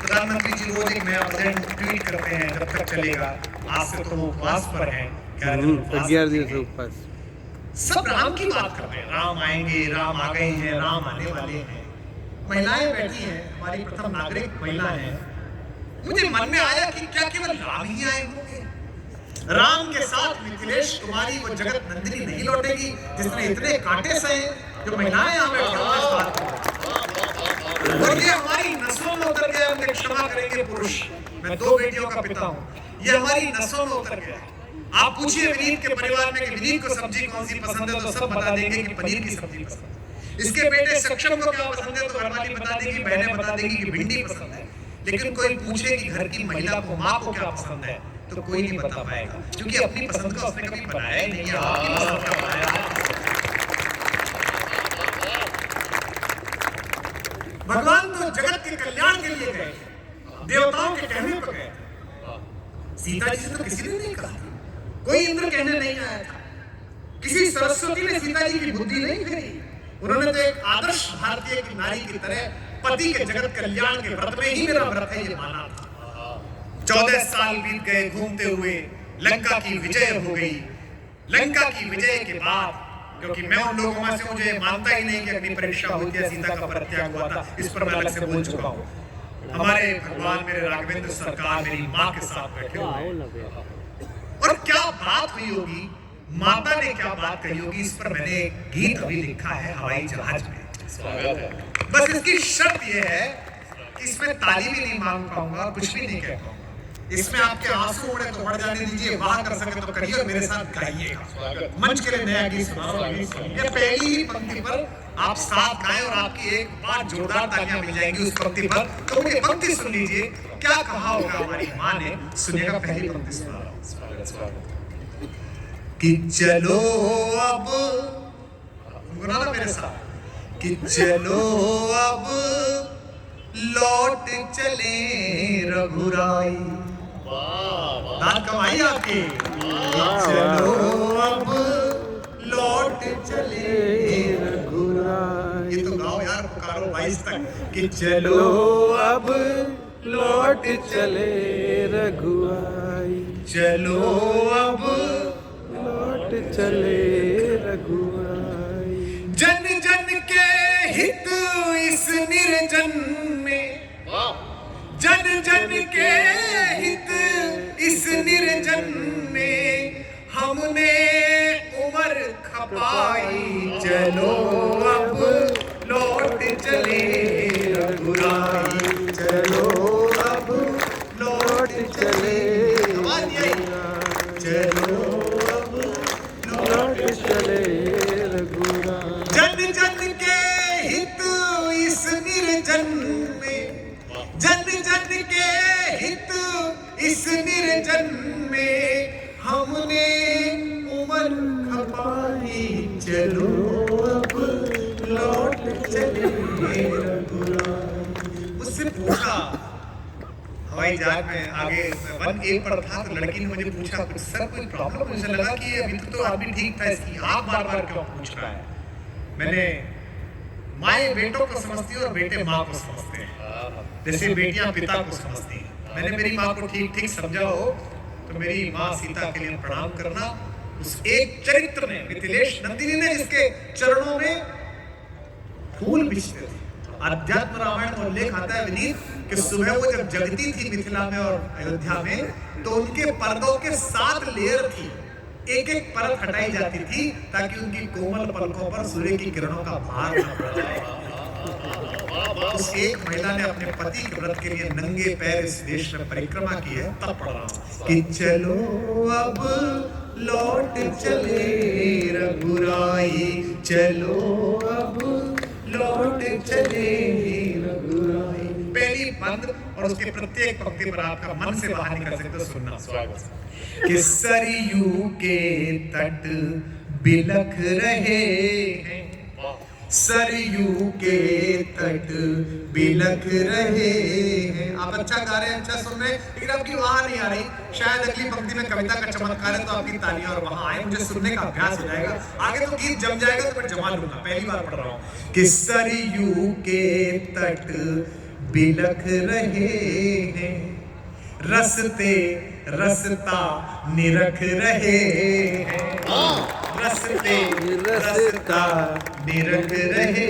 प्रधानमंत्री जी रोज एक नया बजट ट्वीट करते हैं, जब तक चलेगा। आज से तो वो उपवास पर है, 11 दिन से उपवास। सब राम की बात कर रहे हैं, राम आएंगे, राम आ गए हैं, राम आने वाले हैं। महिलाएं बैठी हैं, हमारी प्रथम नागरिक महिला हैं। मुझे मन में आया कि क्या केवल राम ही आए होंगे? राम के साथ मिथिलेश कुमारी वो जगत नंदिनी नहीं लौटेगी जिसने इतने कांटे सहे, जो महिलाएं यहाँ बैठी हैं इस बात को। और ये हमारी नसों में उतर गया, मुझे क्षमा करेंगे पुरुष, मैं 2 बेटियों का पिता हूँ, ये हमारी नसों में उतर गया। आप पूछिए विनीत के परिवार में कि विनीत को सब्जी कौन सी पसंद है, तो सब बता देंगे कि पनीर की सब्जी पसंद है। इसके बेटे सक्षम को क्या पसंद है, तो घरवाली बता देगी, बहनें बता देगी कि भिंडी पसंद है। लेकिन कोई पूछे कि घर की महिला को, माँ को क्या पसंद है, तो कोई नहीं बता पाएगा, क्योंकि अपनी पसंद का उसने कभी बनाया ही नहीं है, आपकी पसंद का बनाया है। भगवान तो जगत के कल्याण के लिए गए, देवताओं के कहने पर गए। सीता जी से तो किसी ने नहीं कहा, कोई इंद्र कहने नहीं आया था, किसी सरस्वती ने सीता जी की बुद्धि नहीं फेरी। उन्होंने तो एक आदर्श भारतीय की नारी की तरह पति के जगत कल्याण के व्रत में ही मेरा व्रत है ये माना था। 14 साल बीत गए घूमते हुए, लंका की विजय हो गई। लंका की विजय के बाद, क्योंकि मैं उन लोगों में से, मुझे मानता ही नहीं कि अग्नि परीक्षा होती है, सीता का परित्याग हुआ था, इस पर मैं अलग से बोल चुका हूँ। हमारे भगवान मेरे राघवेंद्र सरकार मेरी माँ के साथ बैठे हुए, और क्या बात हुई होगी, माता ने क्या बात कही होगी, इस पर मैंने गीत अभी लिखा है हवाई जहाज में। बस इसकी शर्त यह है कि इसमें ताली भी नहीं मांग पाऊंगा, कुछ भी नहीं कह पाऊंगा। इसमें आपके आंसू उड़े तो बढ़ जाने दीजिए, वाह कर सके तो करिए, मेरे साथ गाइएगा। मंच के लिए नया गीत सुनाओ। ये पहली ही पंक्ति पर आप साथ गाएं और आपकी एक बार जोरदार तालियां मिल जाएंगी उस पंक्ति पर। तो मुझे पंक्ति सुन लीजिए, क्या कहा होगा हमारी माँ ने, सुनिएगा पहली पंक्ति सुना कि चलो अब, गुनाना मेरे साथ, कि चलो अब लौट चले रघुराई। दांत कमाई आपकी। चलो अब लौट चले रघुराई। ये तो गाओ यार, पुकारो 22 तक कि चलो अब लौट चले रघुआई। चलो अब लौट चले रघुआई। जन जन के हित इस निर्जन में, जन जन के हित इस निर्जन में, हमने उम्र खपाई। चलो अब लौट चले रघुराई। चलो अब लौट चले, चलो अब लौट चले रघुराई। जन जन के हित इस निर्जन में, जन जन के हित इस निर्जन में, हमने उम्र खपाई। चलो अब लौट चले रघुराई। मुझसे पूछा हवाई जहाज में, आगे 1A पर था, तो लड़की ने मुझे पूछा कुछ, सर कोई प्रॉब्लम? मुझे लगा कि अभी तो आदमी ठीक था, इसकी आप बार बार क्यों पूछ रहा है? मैंने, माएँ बेटों को समझती है और बेटे माँ को समझते हैं, जैसे बेटियां पिता को समझती हैं। मैंने मेरी माँ को ठीक ठीक समझा हो तो मेरी माँ सीता के लिए प्रणाम करना। उस एक चरित्र ने, मिथिलेश नंदिनी ने, जिसके चरणों में फूल बिछते थे। अध्यात्म रामायण में उल्लेख आता है विनीत कि सुबह वो जब जगती थी मिथिला में और अयोध्या में, तो उनके पर्दों के 7 लेयर थी, एक एक परत हटाई जाती थी ताकि उनकी कोमल पलकों पर सूर्य की किरणों का भार न पड़ जाए। उस एक महिला ने अपने पति के व्रत के लिए नंगे पैर इस देश में परिक्रमा की है, तब पढ़ रहा हूं कि चलो अब लौट चले रघुराई। चलो अब लौट चले रघुराई। पहली बंद और उसके प्रत्येक पंक्ति पर आपका मन से बाहर निकल सकते, सुनना। स्वागत कि सरयू के तट बिलख रहे हैं, सरयू के तट बिलख रहे हैं। आप अच्छा गा रहे हैं, अच्छा सुन रहे हैं, लेकिन आपकी वहां नहीं आ रही। शायद अगली पंक्ति में कविता का चमत्कार है तो आपकी तालियां और वहां आए, मुझे सुनने का अभ्यास हो जाएगा। आगे तो गीत जम जाएगा तो मैं जमा लूंगा। पहली बार पढ़ रहा हूं कि सरयू के तट बिलख रहे हैं, रस्ते रस्ता निरख रहे हैं, रस्ते रस्ता निरख रहे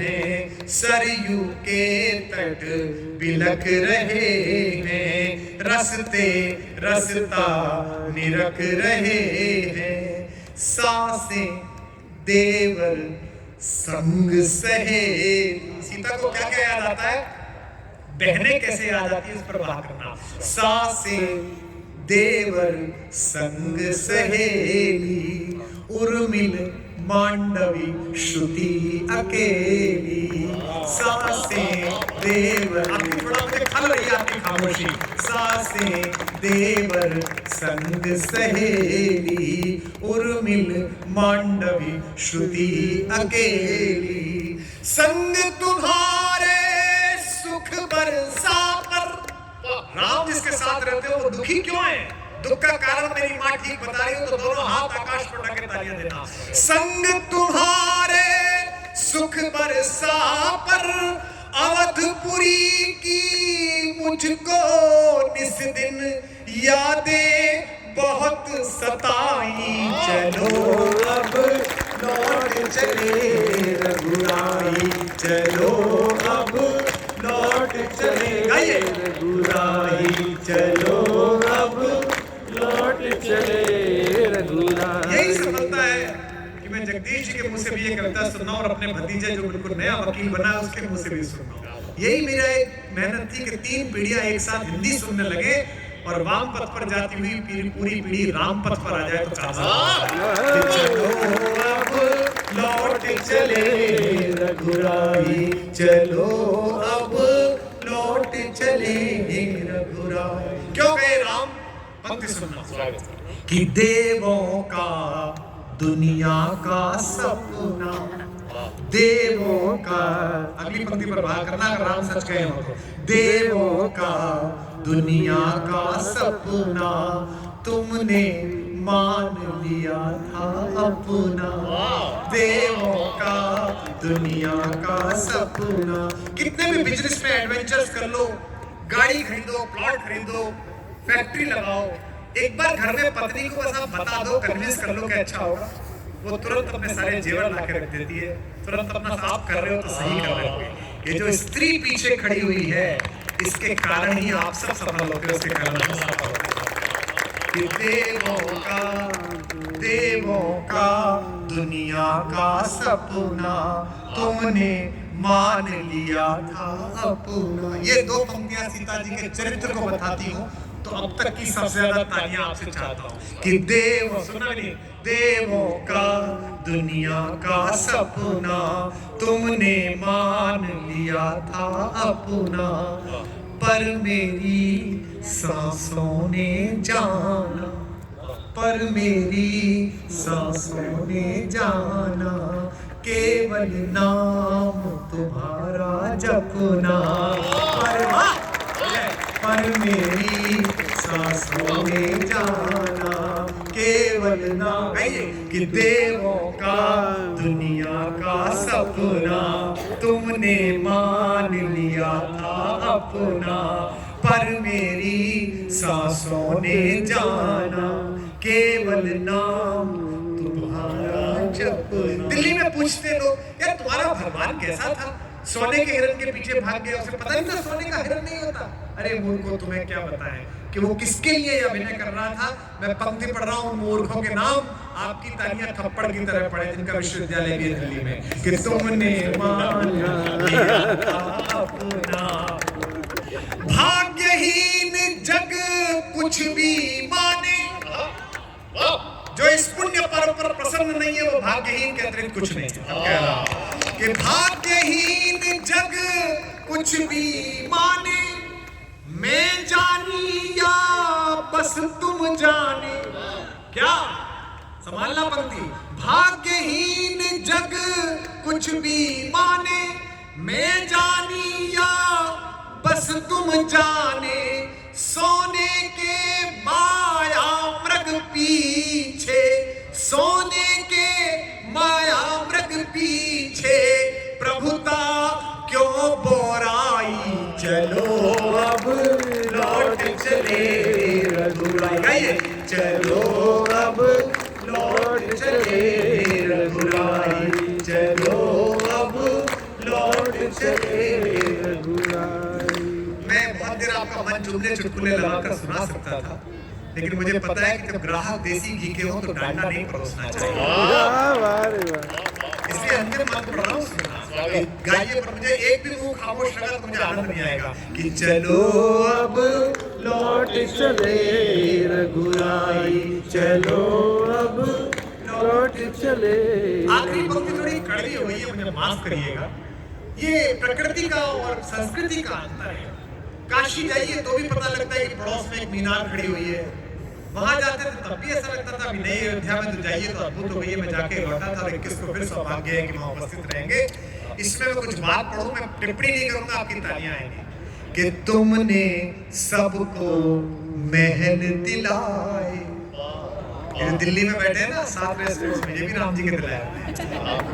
हैं, सरयू के तट बिलख रहे हैं, रस्ते रस्ता निरख रहे हैं, सांसें देवर संग सहेली। सीता को क्या क्या याद आता है? बहनें कैसे याद आती है, इस पर बात करना। सांसें देवर संग सहेली, उर्मिल मांडवी श्रुति अकेली, सांसें देवर। आपकी थोड़ा मुझे खल रही है आपकी खामोशी। सांसें देवर संग सहेली, उर्मिल मांडवी श्रुति अकेली, संग तुम्हारे सुख बरसा पर। राम जिसके साथ रहते हो वो दुखी क्यों है? दुख का कारण मेरी माँ ठीक बता रही हो, तो दोनों हाथ आकाश पर उठा के तालियां देना। संग तुम्हारे सुख बरसा पर, अवधपुरी की मुझको निस दिन यादें बहुत सताई। चलो अब लौट चले रघुराई, चलो अब लौट चले रघुराई, चलो अब लौट चले रघुराई। यही सफलता है कि मैं जगदीश जी के मुंह से भी ये कविता सुनना और अपने भतीजे जो बिल्कुल नया वकील बना उसके मुंह से भी सुनना। यही मेरा एक मेहनत थी कि 3 पीढ़ियां एक साथ हिंदी सुनने लगे और वाम पथ पर जाती हुई पूरी पीढ़ी राम पथ पर आ जाए तो चलो अब लौट चले रघुराई, चलो अब लौट चले रघुराई। क्यों गए राम? पंक्ति सुनना कि देवों का दुनिया का सपना, देवों का। अगली पंक्ति पर बात करना अगर राम सच कहे हो तो। देवों का दुनिया का सपना, तुमने मान लिया था अपना, देवों का दुनिया का सपना। कितने भी बिजनेस में एडवेंचर्स कर लो, गाड़ी खरीदो, प्लॉट खरीदो, फैक्ट्री लगाओ, एक बार घर में पत्नी को बस आप बता दो, कन्विंस कर लो कि अच्छा होगा, वो तुरंत अपने सारे जेवर ला के रख देती है। तुरंत अपना आप कर रहे हो तो सही कर रहे हो। ये जो स्त्री पीछे खड़ी हुई है, इसके कारण ही आप सब सफल होते हो, उसके कारण कि देवों का दुनिया का सपना, तुमने मान लिया था अपना। ये 2 पंक्तियां सीता जी के चरित्र को बताती हूँ, तो अब तक की सबसे ज्यादा तालियां आपसे चाहता हूँ कि सुना नहीं, देवों का दुनिया का सपना, तुमने मान लिया था अपना, पर मेरी सांसों ने जाना, पर मेरी सांसों ने जाना, केवल नाम तुम्हारा जपना, पर मेरी सांसों ने जाना, केवल नाम। कि देवों का दुनिया का सपना, तुमने मान लिया था अपना, पर मेरी सांसों ने जाना, केवल नाम तुम्हारा जपना। दिल्ली में पूछते लोग, यार तुम्हारा भगवान कैसा था? सोने के हिरन के पीछे भाग गया, उसे पता नहीं था सोने का हिरन नहीं होता। अरे मूर्खों, तुम्हें क्या बताएं कि वो किसके लिए अभिनय कर रहा था। मैं पंक्ति पढ़ रहा हूँ मूर्खों के नाम, आपकी तालियां थप्पड़ की तरह पड़े, जिनका विश्वविद्यालय भी है दिल्ली में। कि तुमने मान लिया अपना, भाग्यहीन जग कुछ भी माने। जो इस पुण्य पर्व पर प्रसन्न नहीं है वो भाग्यहीन के अतिरिक्त कुछ नहीं है। कि भाग्यहीन जग कुछ भी माने, मैं जानी या बस तुम जाने। क्या संभालना पंक्ति। भाग्यहीन जग कुछ भी माने, मैं जानी या बस तुम जाने, सोने के माया मृग पीछे, सोने के माया मृग पीछे, प्रभुता क्यों बोराई चलो अब लौट चले रघुराई, गाइए, चलो अब लौट चले रघुराई, चलो अब लौट चले रघुराई। मैं बहुत देर आपका मन जुमले चुटकुले लगाकर सुना सकता था, लेकिन मुझे पता है कि जब ग्राहक देसी घी के हो तो डालडा नहीं परोसना चाहिए, इसलिए अंतिम मन पढ़ रहा हूँ। गाइए, पर मुझे एक भी मुंह खामोश लगा तो मुझे आनंद नहीं आएगा कि चलो अब लौट चले रघुराई, चलो अब लौट चले। आखिरी पंक्ति थोड़ी कड़वी हुई है, मुझे माफ करिएगा। ये प्रकृति का और संस्कृति का अंतर है। काशी जाइए तो भी पता लगता है कि पड़ोस में एक मीनार खड़ी हुई है, वहां जाते थे तब भी ऐसा लगता था कि नहीं, अयोध्या में तो जाइए तो अद्भुत हो गई है। मैं जाके लौटा था, 21 को फिर सौभाग्य है कि वहां उपस्थित रहेंगे। इसमें मैं कुछ बात पढ़ूं, मैं टिप्पणी नहीं करूंगा, आपकी तालियां आएंगी। कि तुमने सबको महल दिलाए, ये दिल्ली में बैठे हैं ना 7 रेस्टोरेंट्स में, ये भी राम जी के दिलाए।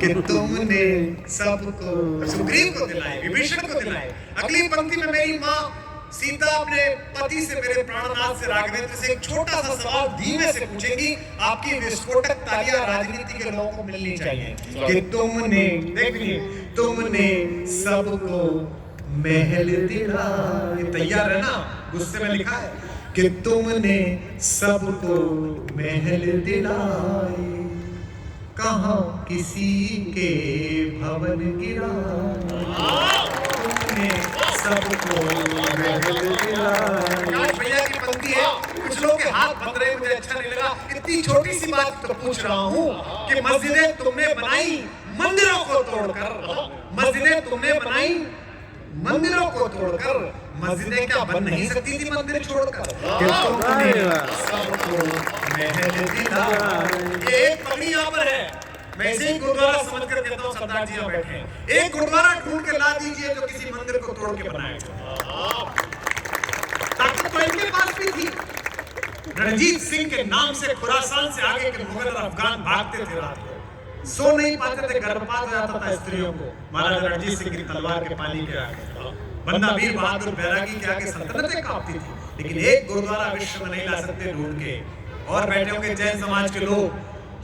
कि तुमने सबको, सुग्रीव को दिलाए, विभीषण को दिलाए। अगली पंक्ति में मेरी माँ सीता अपने पति से, मेरे प्राणनाथ से, राघवेंद्र से एक छोटा सा सवाल धीमे से पूछेंगी। आपकी विस्फोटक तालियां राजनीति के लोगों को मिलनी चाहिए। कि तुमने, देखिए, तुमने सबको महल दिलाए, तैयार है ना, गुस्से में लिखा है कि तुमने सबको महल दिलाए, कहाँ किसी के भवन गिराए, तुमने सबको महल दिलाए। भैया की पंक्ति है, कुछ लोग के हाथ बंद रहे, मुझे अच्छा नहीं लगा। इतनी छोटी सी बात तो पूछ रहा हूँ कि मस्जिदें तुमने बनाई मंदिरों को तोड़कर, मस्जिदें तुमने बनाई मंदिरों को तोड़कर, मस्जिदें क्या बन नहीं सकती थी मंदिर छोड़कर? तुमने सबको महल दिलाए। ये एक पगड़ी यहाँ पर है, मैं इसे ही गुरुद्वारा समझकर कहता हूँ, सरदार जी यहाँ बैठे हैं। एक गुरुद्वारा ढूंढ के ला दीजिए जो किसी मंदिर को तोड़ के बनाएगा। ताकत तो इनके पास भी थी। रणजीत सिंह के नाम से खुरासान से आगे के मुगल और अफगान भागते थे रात को, सो नहीं पाते थे, गर्भपात हो जाता था स्त्रियों को महाराजा रणजीत सिंह की तलवार के पानी के आगे। बंदा वीर बहादुर बैरागी के आगे सल्तनतें कांपती थी, लेकिन एक गुरुद्वारा विश्व में नहीं ला सकते ढूंढ के। और बैठे होंगे जैन समाज के लोग,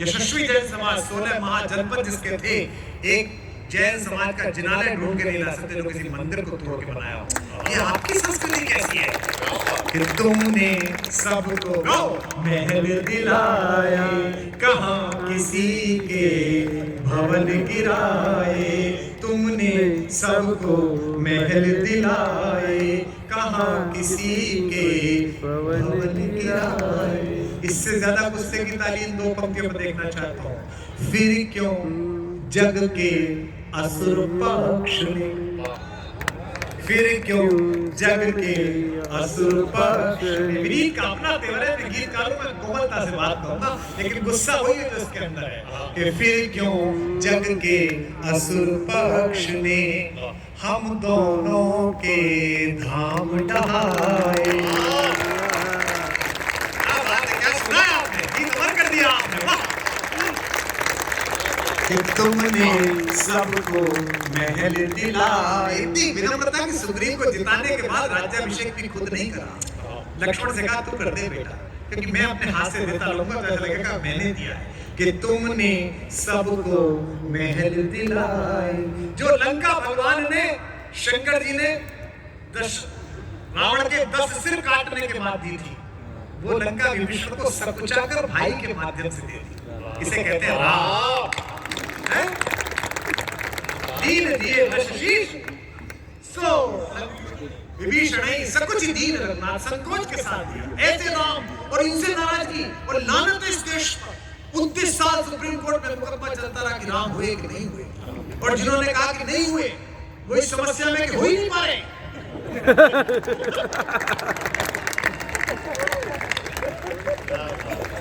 यशस्वी जैन समाज, 16 महाजनपद जिसके थे, एक जैन समाज का जिनालय ढूंढ के नहीं ला सकते जो किसी मंदिर को तोड़ के बनाया हो। ये आपकी संस्कृति कैसी है कि तुमने सबको महल दिलाए, कहाँ किसी के भवन गिराए, तुमने सबको महल दिलाए, कहाँ किसी के भवन गिराए। इससे ज्यादा गुस्से की तालीम 2 पंक्तियों में देखना चाहता हूँ। फिर क्यों जग के असुर पक्ष ने, फिर क्यों जग के असुर पक्ष ने। गीत का अपना तेवर है, गीतकारों में कोमलता से बात करूंगा, लेकिन गुस्सा वही है जो इसके अंदर है कि फिर क्यों जग के असुर पक्ष ने हम दोनों के धाम ढहाए। क्या सुना आपने, गीत अमर कर दिया आपने, वाह। कि तुमने सबको महल दिलाए। इतनी विनम्रता कि सुग्रीव को जिताने के बाद राज्याभिषेक भी खुद नहीं करा, लक्ष्मण से कहा तू कर दे बेटा, क्योंकि मैं अपने हाथ से देता लूंगा तो ऐसा लगेगा मैंने दिया है। कि तुमने सबको महल दिलाए। जो लंका भगवान ने, शंकर जी ने रावण के 10 सिर काटने के बाद दी थी, वो लंका विभीषण को सकुचाकर भाई के माध्यम से दे दी। इसे कहते हैं राम। दीन दिए शीश, सो विभीषण ही सकुच दीन रघुनाथ, संकोच के साथ दिया। ऐसे राम और इनसे नाराजगी और लानत इस देश पर 29 साल सुप्रीम कोर्ट में मुकदमा चलता रहा कि राम हुए कि नहीं हुए, और जिन्होंने कहा कि नहीं हुए वो इस समस्या में कि हो ही नहीं पाए।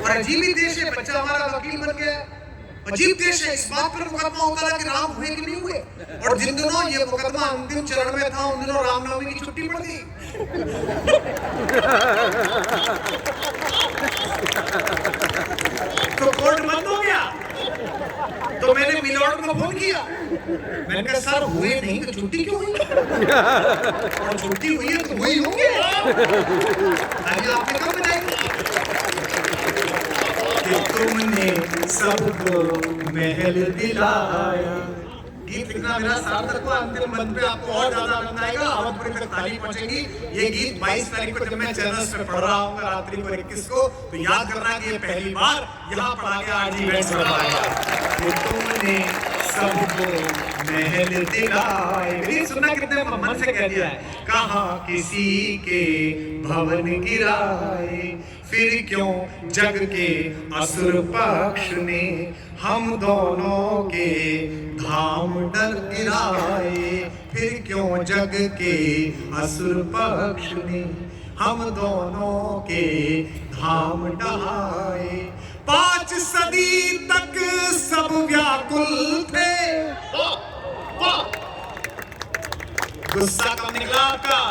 और अजीब ही देश है, बच्चा हमारा वकील बन गया। अजीब देश है, इस बात पर मुकदमा होता रहा कि राम हुए कि नहीं हुए, और जिन दिनों ये मुकदमा अंतिम चरण में था उन दिनों रामनवमी की छुट्टी पड़ गई। तो कोर्ट बंद हो गया। तो मैंने मिलॉर्ड को फोन किया मैंने कहा सर हुए नहीं तो छुट्टी क्यों हुई? और छुट्टी हुई है तो वही होंगे। अभी आपने कब बताया कि तुमने सबको महल दिलाया। गीत लिखना मेरा सार्थक हुआ। अंतिम मंथ पे आपको और ज्यादा आनंद आएगा, अवधपुरी तक ताली पहुंचेगी। ये गीत 22 तारीख को जब मैं चैनल्स पे पढ़ रहा हूँ रात्रि को 21 को, तो याद करना कि ये पहली बार यहाँ पढ़ा गया आरजी इवेंट्स में पढ़ा गया कि तुमने सबको महल दिलाए। मेरी सुनना कितने मन से कह दिया है। कहाँ किसी के भवन गिराए, फिर क्यों जग के असुर पक्ष ने हम दोनों के धाम डर गिराए। फिर क्यों जग के असुर पक्ष ने हम दोनों के धाम डहाए। 5 सदी तक सब व्याकुल थे। गुस्सा कब निकला आपका?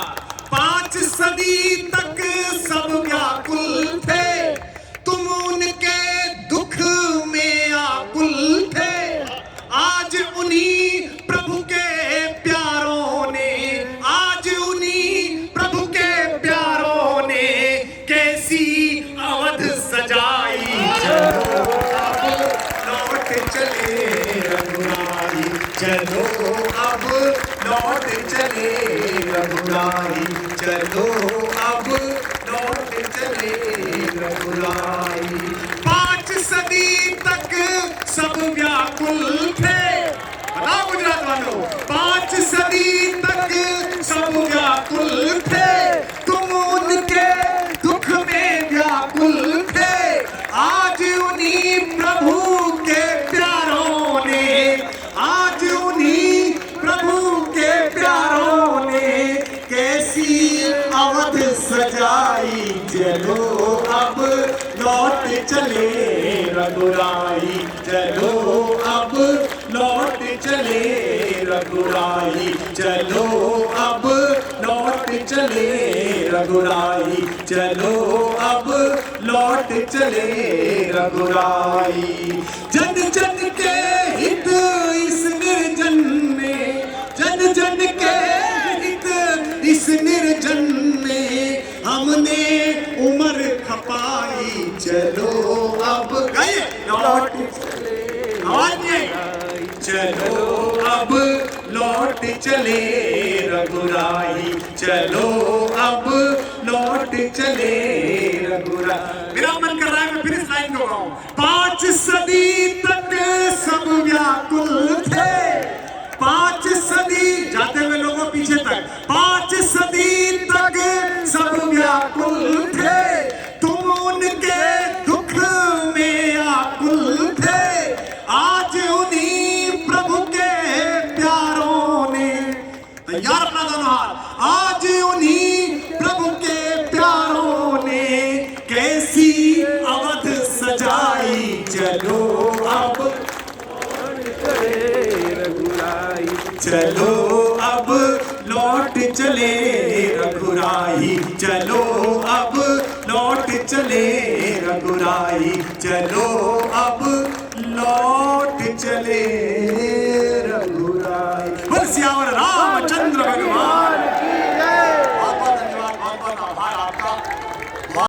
5 सदी तक सब व्याकुल थे, तुम उनके दुख में आकुल थे। आज उन्हीं प्रभु के प्यारों ने, आज उन्हीं प्रभु के प्यारों ने कैसी अवध सजाई। चलो अब लौट चले रघुराई, चलो अब लौट चले रघुराई, चलो अब लौट चले रघुराई। 5 सदी तक सब व्याकुल थे। बताओ गुजरात वालों, 5 सदी तक सब व्याकुल थे, तुम उनके दुख में व्याकुल थे। आज उन्हीं प्रभु के प्यारों ने, आज उन्हीं प्रभु के प्यारों ने कैसी अवध सजाई। चलो अब लौट चले रघुराई, चलो अब लौट चले रघुराई, चलो अब लौट चले रघुराई, चलो अब लौट चले रघुराई। जन जन के हित इस निर्जन में, जन जन के हित इस निर्जन में हमने उम्र खपाई। चलो अब गए लौट चले, चलो अब लौट चले रघुराई, चलो अब लौट चले रघुराई। मेरा मन कर रहा है मैं फिर इस लाइन को गाऊं। 5 सदी तक सब व्याकुल थे, 5 सदी जाते हुए लोगों पीछे तक, 5 सदी तक सब व्याकुल थे, तुम उनके दुख में आकुल थे। आज उन्हीं प्रभु के प्यारों ने, तैयार अपना दोनों हाथ, आज उन्हीं प्रभु के प्यारों ने कैसी अवध सजाई। चलो अब चलो अब लौट चले रघुराई, चलो अब लौट चले रघुराई, चलो अब लौट चले